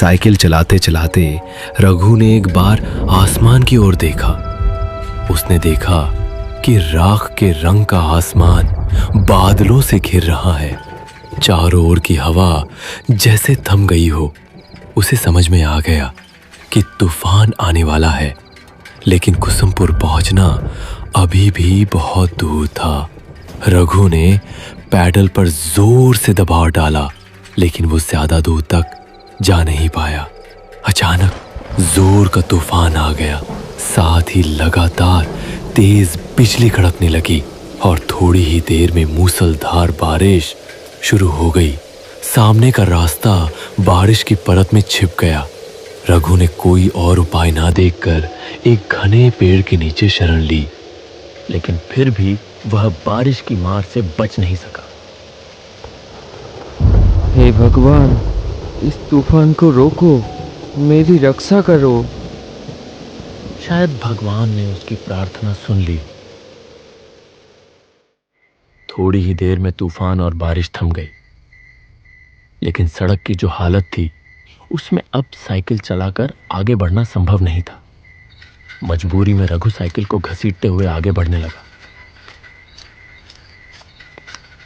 Cycle चलाते चलाते रघु ने एक बार आसमान की ओर देखा। उसने देखा कि राख के रंग का आसमान बादलों से घिर रहा है। चारों ओर की हवा जैसे थम गई हो। उसे समझ में आ गया कि तूफान आने वाला है, लेकिन कुसुमपुर पहुंचना अभी भी बहुत दूर था। रघु ने पैडल पर जोर से दबाव डाला, लेकिन वो ज्यादा दूर तक जा नहीं पाया। अचानक जोर का तूफान आ गया, साथ ही लगातार तेज बिजली कड़कने लगी और थोड़ी ही देर में मूसलधार बारिश शुरू हो गई। सामने का रास्ता बारिश की परत में छिप गया। रघु ने कोई और उपाय ना देखकर एक घने पेड़ के नीचे शरण ली, लेकिन फिर भी वह बारिश की मार से बच नहीं सका। हे भगवान, इस तूफान को रोको, मेरी रक्षा करो। शायद भगवान ने उसकी प्रार्थना सुन ली। थोड़ी ही देर में तूफान और बारिश थम गई, लेकिन सड़क की जो हालत थी उसमें अब साइकिल चलाकर आगे बढ़ना संभव नहीं था। मजबूरी में रघु साइकिल को घसीटते हुए आगे बढ़ने लगा,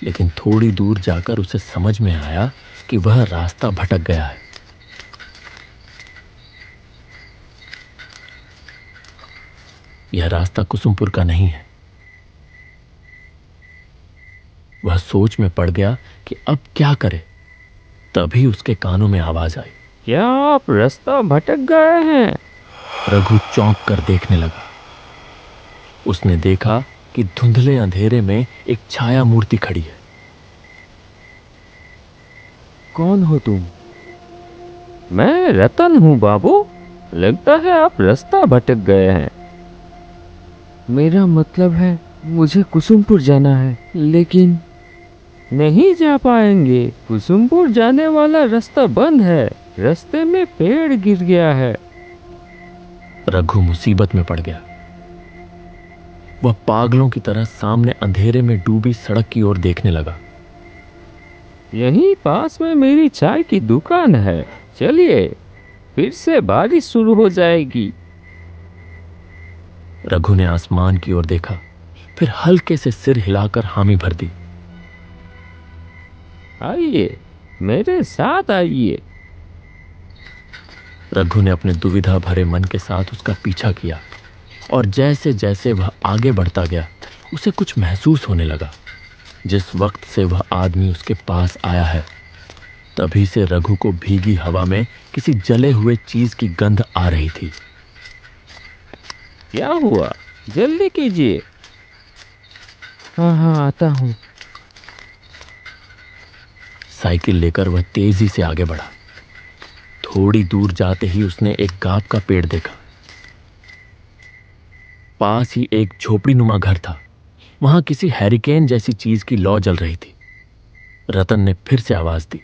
लेकिन थोड़ी दूर जाकर उसे समझ में आया कि वह रास्ता भटक गया है। यह रास्ता कुसुमपुर का नहीं है। वह सोच में पड़ गया कि अब क्या करे। तभी उसके कानों में आवाज आई, क्या आप रास्ता भटक गए हैं? रघु चौंक कर देखने लगा। उसने देखा कि धुंधले अंधेरे में एक छाया मूर्ति खड़ी है। कौन हो तुम? मैं रतन हूँ बाबू। लगता है आप रास्ता भटक गए हैं। मेरा मतलब है मुझे कुसुमपुर जाना है, लेकिन नहीं जा पाएंगे। कुसुमपुर जाने वाला रास्ता बंद है। रास्ते में पेड़ गिर गया है। रघु मुसीबत में पड़ गया। वह पागलों की तरह सामने अंधेरे में डूबी सड़क की ओर देखने लगा। यहीं पास में मेरी चाय की दुकान है। चलिए, फिर से बारिश शुरू हो जाएगी। रघु ने आसमान की ओर देखा, फिर हल्के से सिर हिलाकर हामी भर दी। आइए, मेरे साथ आइए। रघु ने अपने दुविधा भरे मन के साथ उसका पीछा किया, और जैसे जैसे वह आगे बढ़ता गया उसे कुछ महसूस होने लगा। जिस वक्त से वह आदमी उसके पास आया है, तभी से रघु को भीगी हवा में किसी जले हुए चीज की गंध आ रही थी। क्या हुआ? जल्दी कीजिए। हाँ हाँ, आता हूँ। साइकिल लेकर वह तेजी से आगे बढ़ा। थोड़ी दूर जाते ही उसने एक गांव का पेड़ देखा। पास ही एक झोपड़ी नुमा घर था। वहां किसी हैरिकेन जैसी चीज की लौ जल रही थी। रतन ने फिर से आवाज दी,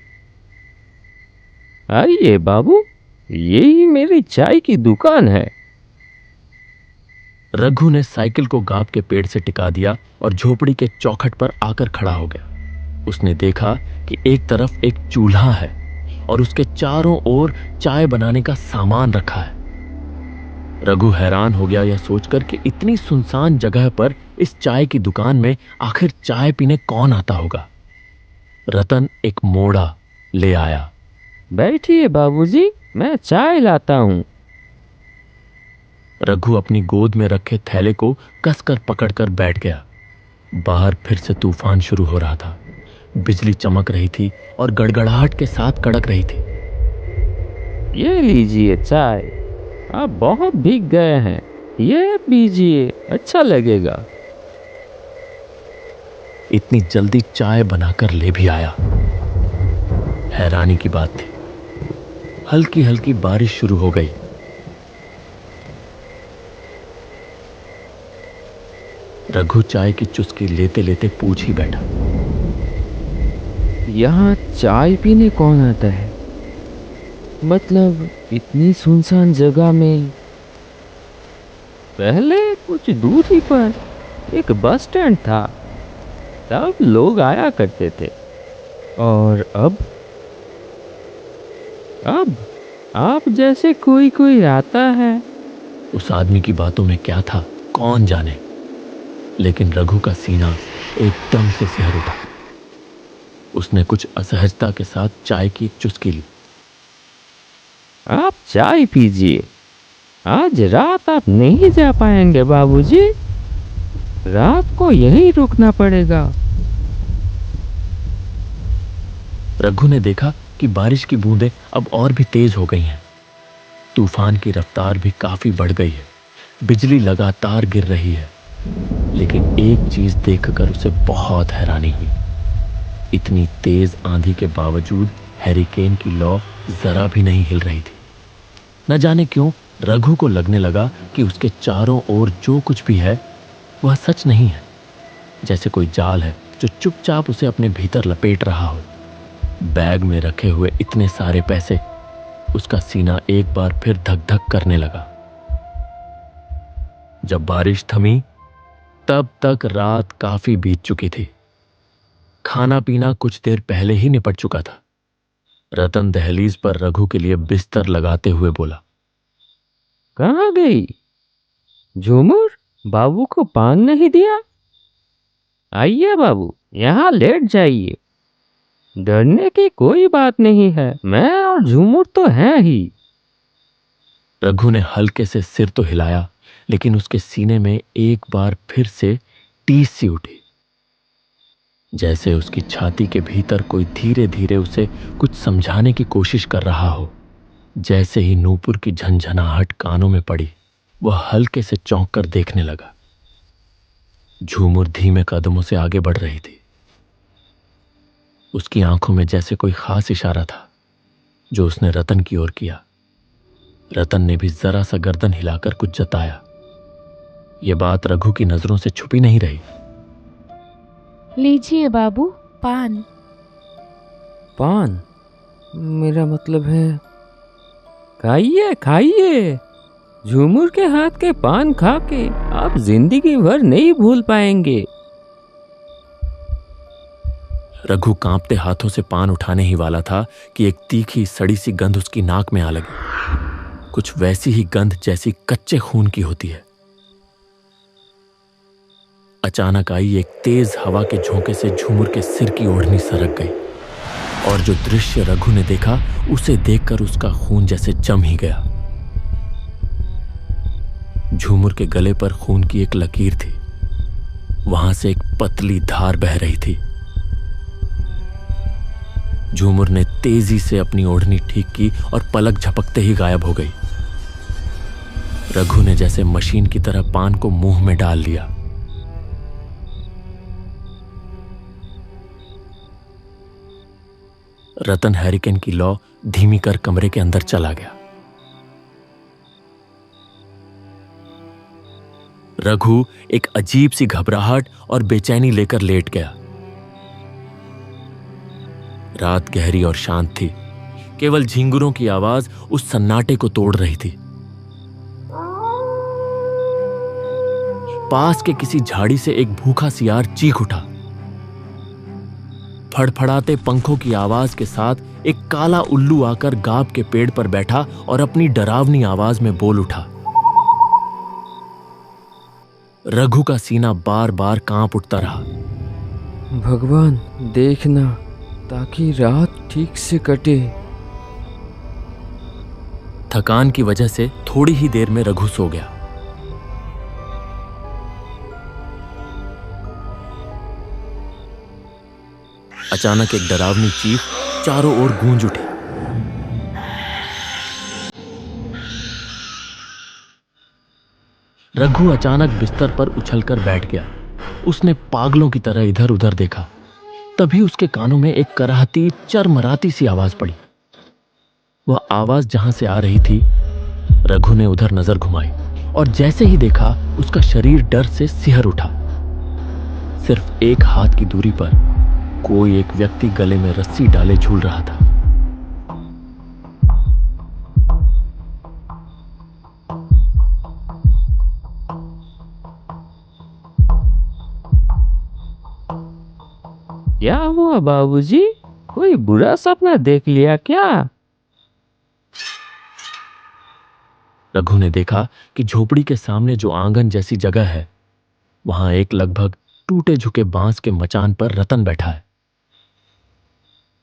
आइए बाबू, यही मेरी चाय की दुकान है। रघु ने साइकिल को गांव के पेड़ से टिका दिया और झोपड़ी के चौखट पर आकर खड़ा हो गया। उसने देखा कि एक तरफ एक चूल्हा है और उसके चारों ओर चाय बनाने का सामान रखा है। रघु हैरान हो गया यह सोचकर कि इतनी सुनसान जगह पर इस चाय की दुकान में आखिर चाय पीने कौन आता होगा। रतन एक मोड़ा ले आया। बैठिए बाबूजी, मैं चाय लाता हूँ। रघु अपनी गोद में रखे थैले को कसकर पकड़कर बैठ गया। बाहर फिर से तूफान शुरू हो रहा था। बिजली चमक रही थी और गड़गड़ाहट के साथ कड़क रही थी। ये लीजिए चाय। आप बहुत भीग गए हैं, ये पीजिए, अच्छा लगेगा। इतनी जल्दी चाय बनाकर ले भी आया। हैरानी की बात थी, हल्की हल्की बारिश शुरू हो गई। रघु चाय की चुस्की लेते लेते पूछ ही बैठा, यहाँ चाय पीने कौन आता है? मतलब इतनी सुनसान जगह में। पहले कुछ दूरी पर एक बस स्टैंड था, तब लोग आया करते थे। और अब आप जैसे कोई कोई आता है। उस आदमी की बातों में क्या था कौन जाने, लेकिन रघु का सीना एकदम से सिहर उठा। उसने कुछ असहजता के साथ चाय की एक चुस्की ली। आप चाय पीजिए। आज रात आप नहीं जा पाएंगे बाबूजी। रात को यहीं रुकना पड़ेगा। रघु ने देखा कि बारिश की बूंदें अब और भी तेज हो गई हैं। तूफान की रफ्तार भी काफी बढ़ गई है। बिजली लगातार गिर रही है। लेकिन एक चीज देखकर उसे बहुत हैरानी हुई। इतनी तेज आंधी के बावजूद हैरिकेन की लौ जरा भी नहीं हिल रही थी। न जाने क्यों रघु को लगने लगा कि उसके चारों ओर जो कुछ भी है वह सच नहीं है, जैसे कोई जाल है जो चुपचाप उसे अपने भीतर लपेट रहा हो। बैग में रखे हुए इतने सारे पैसे, उसका सीना एक बार फिर धक धक करने लगा। जब बारिश थमी तब तक रात काफी बीत चुकी थी। खाना पीना कुछ देर पहले ही निपट चुका था। रतन दहलीज पर रघु के लिए बिस्तर लगाते हुए बोला, कहाँ गई झूमर? बाबू को पान नहीं दिया? आइए बाबू, यहाँ लेट जाइए। डरने की कोई बात नहीं है, मैं और झूमर तो हैं ही। रघु ने हल्के से सिर तो हिलाया, लेकिन उसके सीने में एक बार फिर से टीस सी उठी, जैसे उसकी छाती के भीतर कोई धीरे धीरे उसे कुछ समझाने की कोशिश कर रहा हो। जैसे ही नूपुर की झंझनाहट कानों में पड़ी, वह हल्के से चौंक कर देखने लगा। झूमर धीमे कदमों से आगे बढ़ रही थी। उसकी आंखों में जैसे कोई खास इशारा था जो उसने रतन की ओर किया। रतन ने भी जरा सा गर्दन हिलाकर कुछ जताया। यह बात रघु की नजरों से छुपी नहीं रही। लीजिए बाबू, पान। पान? मेरा मतलब है खाइए खाइए। झूमर के हाथ के पान खा के आप जिंदगी भर नहीं भूल पाएंगे। रघु कांपते हाथों से पान उठाने ही वाला था कि एक तीखी सड़ी सी गंध उसकी नाक में आ लगी। कुछ वैसी ही गंध जैसी कच्चे खून की होती है। अचानक आई एक तेज हवा के झोंके से झूमर के सिर की ओढ़नी सरक गई, और जो दृश्य रघु ने देखा उसे देखकर उसका खून जैसे जम ही गया। झूमर के गले पर खून की एक लकीर थी। वहां से एक पतली धार बह रही थी। झूमर ने तेजी से अपनी ओढ़नी ठीक की और पलक झपकते ही गायब हो गई। रघु ने जैसे मशीन की तरह पान को मुंह में डाल लिया। रतन हैरिकेन की लौ धीमी कर कमरे के अंदर चला गया। रघु एक अजीब सी घबराहट और बेचैनी लेकर लेट गया। रात गहरी और शांत थी। केवल झिंगुरों की आवाज उस सन्नाटे को तोड़ रही थी। पास के किसी झाड़ी से एक भूखा सियार चीख उठा। फड़फड़ाते पंखों की आवाज के साथ एक काला उल्लू आकर गाब के पेड़ पर बैठा और अपनी डरावनी आवाज में बोल उठा। रघु का सीना बार बार कांप उठता रहा। भगवान देखना, ताकि रात ठीक से कटे। थकान की वजह से थोड़ी ही देर में रघु सो गया। अचानक एक डरावनी चीख चारों ओर गूंज उठी। रघु अचानक बिस्तर पर उछलकर बैठ गया। उसने पागलों की तरह इधर उधर देखा। तभी उसके कानों में एक कराहती चरमराती सी आवाज पड़ी। वह आवाज जहां से आ रही थी, रघु ने उधर नजर घुमाई और जैसे ही देखा उसका शरीर डर से सिहर उठा। सिर्फ एक हाथ की दूरी पर कोई एक व्यक्ति गले में रस्सी डाले झूल रहा था। क्या हुआ बाबूजी? कोई बुरा सपना देख लिया क्या? रघु ने देखा कि झोपड़ी के सामने जो आंगन जैसी जगह है, वहां एक लगभग टूटे झुके बांस के मचान पर रतन बैठा है।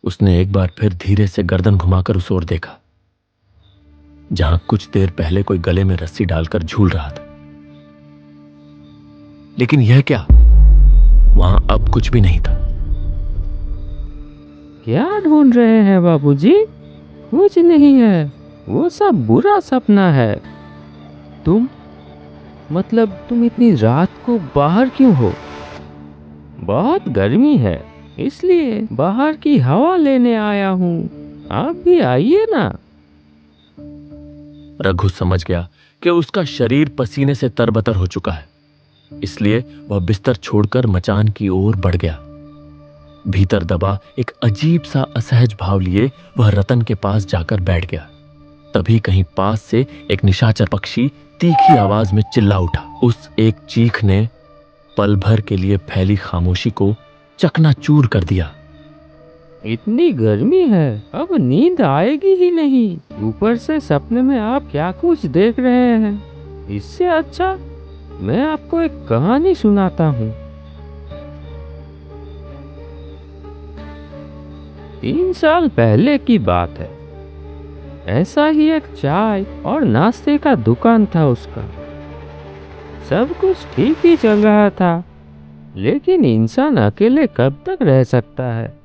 उसने एक बार फिर धीरे से गर्दन घुमाकर उस ओर देखा, जहां कुछ देर पहले कोई गले में रस्सी डालकर झूल रहा था। लेकिन यह क्या, वहां अब कुछ भी नहीं था। क्या ढूंढ रहे हैं बाबूजी? कुछ नहीं है, वो सब बुरा सपना है। तुम इतनी रात को बाहर क्यों हो? बहुत गर्मी है, इसलिए बाहर की हवा लेने आया हूँ। आप भी आइए ना। रघु समझ गया कि उसका शरीर पसीने से तरबतर हो चुका है, इसलिए वह बिस्तर छोड़कर मचान की ओर बढ़ गया। भीतर दबा एक अजीब सा असहज भाव लिए वह रतन के पास जाकर बैठ गया। तभी कहीं पास से एक निशाचर पक्षी तीखी आवाज में चिल्ला उठा। उस एक चीख ने पल भर के लिए फैली खामोशी को चकनाचूर कर दिया। इतनी गर्मी है, अब नींद आएगी ही नहीं। ऊपर से सपने में आप क्या कुछ देख रहे हैं। इससे अच्छा मैं आपको एक कहानी सुनाता हूँ। 3 साल पहले की बात है। ऐसा ही एक चाय और नाश्ते का दुकान था उसका। सब कुछ ठीक ही चल रहा था, लेकिन इंसान अकेले कब तक रह सकता है।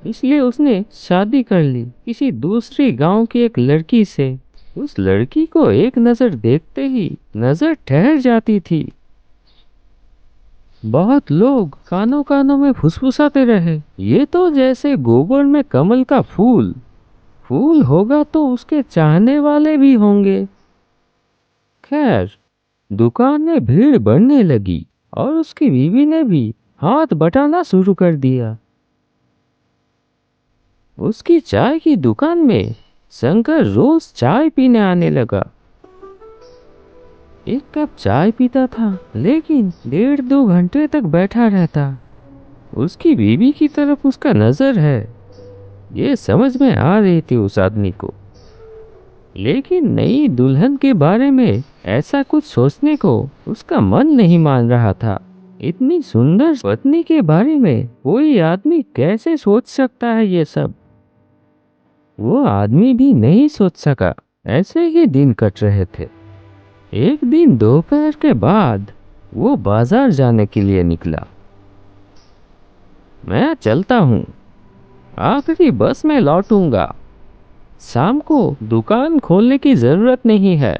इसलिए उसने शादी कर ली किसी दूसरी गांव की एक लड़की से। उस लड़की को एक नजर देखते ही नजर ठहर जाती थी। बहुत लोग कानों कानों में फुसफुसाते रहे, ये तो जैसे गोबर में कमल का फूल होगा तो उसके चाहने वाले भी होंगे। खैर, दुकान में भीड़ बढ़ने लगी और उसकी बीवी ने भी हाथ बटाना शुरू कर दिया। उसकी चाय की दुकान में शंकर रोज चाय पीने आने लगा। एक कप चाय पीता था, लेकिन 1.5-2 घंटे तक बैठा रहता। उसकी बीवी की तरफ उसका नजर है, ये समझ में आ रही थी उस आदमी को। लेकिन नई दुल्हन के बारे में ऐसा कुछ सोचने को उसका मन नहीं मान रहा था। इतनी सुंदर पत्नी के बारे में कोई आदमी कैसे सोच सकता है ये सब? वो आदमी भी नहीं सोच सका। ऐसे ही दिन कट रहे थे। एक दिन दोपहर के बाद वो बाजार जाने के लिए निकला। मैं चलता हूँ, आखिरी बस में लौटूंगा। शाम को दुकान खोलने की जरूरत नहीं है।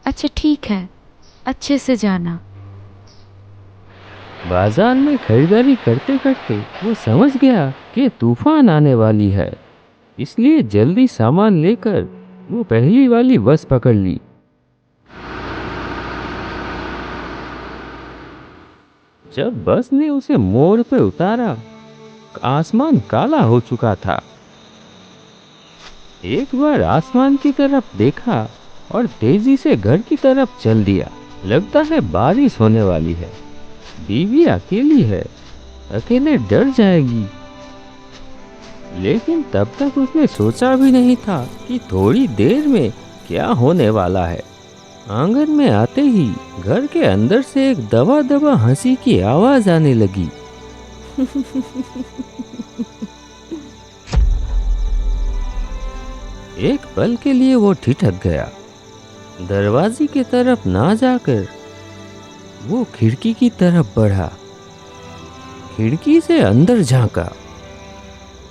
अच्छा ठीक है, अच्छे से जाना। बाजार में खरीदारी करते करते वो समझ गया कि तूफान आने वाली है, इसलिए जल्दी सामान लेकर वो पहली वाली बस पकड़ ली। जब बस ने उसे मोड़ पे उतारा, आसमान काला हो चुका था। एक बार आसमान की तरफ देखा और तेजी से घर की तरफ चल दिया। लगता है बारिश होने वाली है। बीवी अकेली है, अकेले डर जाएगी। लेकिन तब तक उसने सोचा भी नहीं था कि थोड़ी देर में क्या होने वाला है। आंगन में आते ही घर के अंदर से एक दबा दबा हंसी की आवाज आने लगी। एक पल के लिए वो ठिठक गया। दरवाजे की तरफ ना जाकर वो खिड़की की तरफ बढ़ा। खिड़की से अंदर झांका।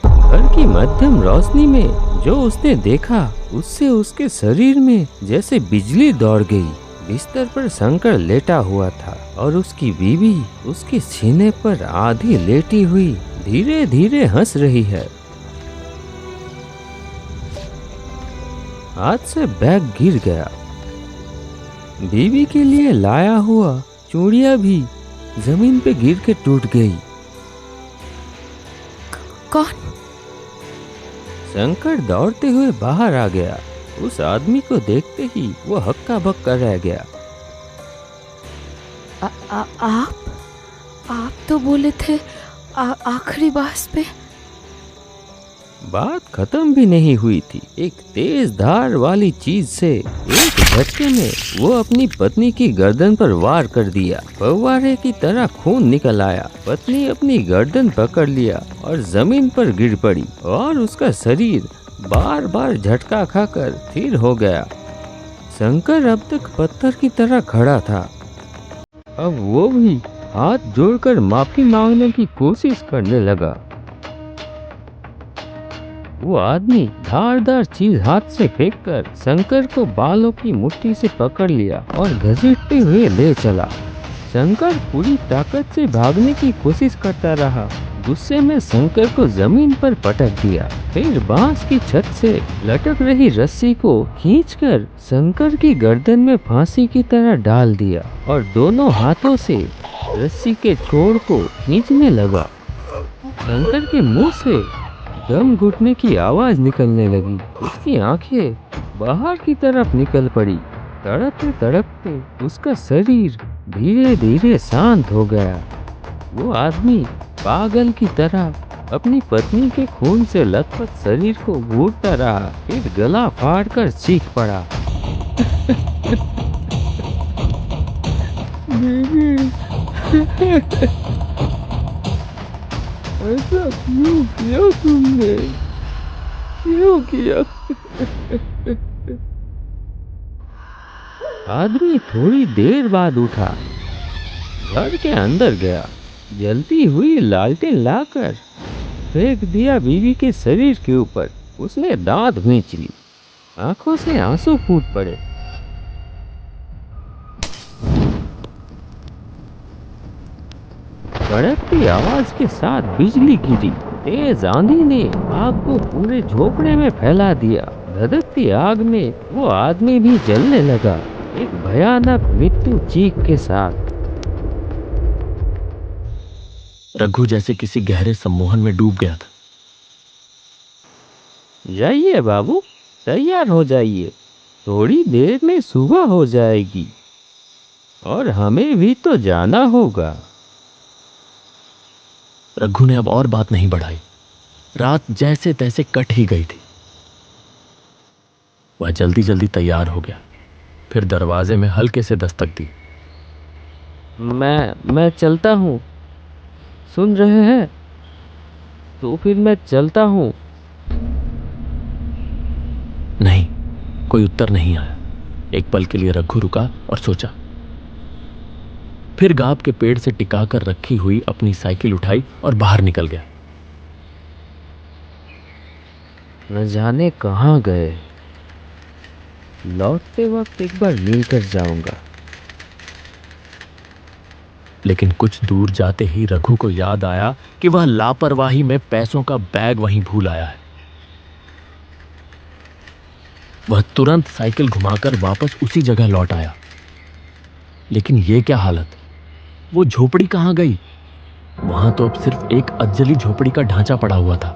घर की मध्यम रोशनी में जो उसने देखा, उससे उसके शरीर में जैसे बिजली दौड़ गई। बिस्तर पर शंकर लेटा हुआ था और उसकी बीवी उसके सीने पर आधी लेटी हुई धीरे धीरे हंस रही है। हाथ से बैग गिर गया। बीवी के लिए लाया हुआ चूड़ियां भी जमीन पे गिर के टूट गई। कौन? शंकर दौड़ते हुए बाहर आ गया। उस आदमी को देखते ही वो हक्का बक्का रह गया। आप तो बोले थे आखिरी बस पे। बात खत्म भी नहीं हुई थी। एक तेज धार वाली चीज से एक झटके में वो अपनी पत्नी की गर्दन पर वार कर दिया। फव्वारे की तरह खून निकल आया। पत्नी अपनी गर्दन पकड़ लिया और जमीन पर गिर पड़ी और उसका शरीर बार बार झटका खाकर स्थिर हो गया। शंकर अब तक पत्थर की तरह खड़ा था। अब वो भी हाथ जोड़कर माफी मांगने की कोशिश करने लगा। वो आदमी धारदार चीज हाथ से फेंककर शंकर को बालों की मुट्ठी से पकड़ लिया और घसीटते हुए ले चला। शंकर पूरी ताकत से भागने की कोशिश करता रहा। गुस्से में शंकर को जमीन पर पटक दिया। फिर बांस की छत से लटक रही रस्सी को खींचकर शंकर की गर्दन में फांसी की तरह डाल दिया और दोनों हाथों से रस्सी के छोर को खींचने लगा। शंकर के मुंह से दम घुटने की आवाज निकलने लगी। उसकी आंखें बाहर की तरफ निकल पड़ी। तड़पते तड़पते उसका शरीर धीरे धीरे शांत हो गया। वो आदमी पागल की तरह अपनी पत्नी के खून से लथपथ शरीर को घूरता रहा। फिर गला फाड़कर चीख पड़ा। ऐसा क्यों किया तुमने? क्यों किया? आदमी थोड़ी देर बाद उठा, घर के अंदर गया, जलती हुई लालटेन लाकर फेंक दिया बीवी के शरीर के ऊपर। उसने दांत भींच ली, आंखों से आंसू फूट पड़े। कड़कती आवाज के साथ बिजली गिरी। तेज आंधी ने आग को पूरे झोपड़े में फैला दिया। धधकती आग में वो आदमी भी जलने लगा, एक भयानक मृत्यु चीख के साथ। रघु जैसे किसी गहरे सम्मोहन में डूब गया था। जाइए बाबू, तैयार हो जाइए, थोड़ी देर में सुबह हो जाएगी और हमें भी तो जाना होगा। रघु ने अब और बात नहीं बढ़ाई। रात जैसे तैसे कट ही गई थी। वह जल्दी जल्दी तैयार हो गया, फिर दरवाजे में हल्के से दस्तक दी। मैं चलता हूँ, सुन रहे हैं? तो फिर मैं चलता हूँ। नहीं, कोई उत्तर नहीं आया। एक पल के लिए रघु रुका और सोचा। फिर गाब के पेड़ से टिकाकर रखी हुई अपनी साइकिल उठाई और बाहर निकल गया। न जाने कहाँ गए। लौटते वक्त एक बार मिलकर जाऊंगा। लेकिन कुछ दूर जाते ही रघु को याद आया कि वह लापरवाही में पैसों का बैग वहीं भूल आया है। वह तुरंत साइकिल घुमाकर वापस उसी जगह लौट आया। लेकिन यह क्या हालत? वो झोपड़ी कहाँ गई? वहां तो अब सिर्फ एक अधजली झोपड़ी का ढांचा पड़ा हुआ था।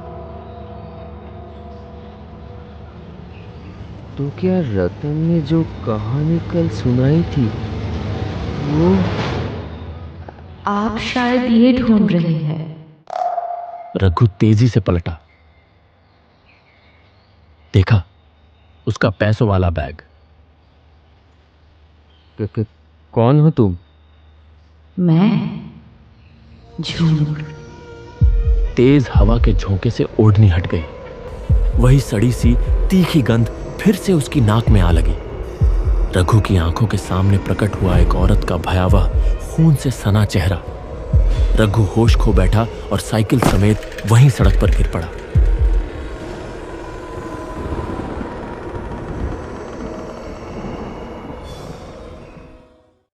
तो क्या रतन ने जो कहानी कल सुनाई थी वो? आप शायद ये ढूंढ रहे हैं। रघु तेजी से पलटा। देखा, उसका पैसों वाला बैग। कौन हो तुम? मैं झूठ। तेज हवा के झोंके से ओढ़नी हट गई। वही सड़ी सी तीखी गंध फिर से उसकी नाक में आ लगी। रघु की आंखों के सामने प्रकट हुआ एक औरत का भयावह खून से सना चेहरा। रघु होश खो बैठा और साइकिल समेत वहीं सड़क पर गिर पड़ा।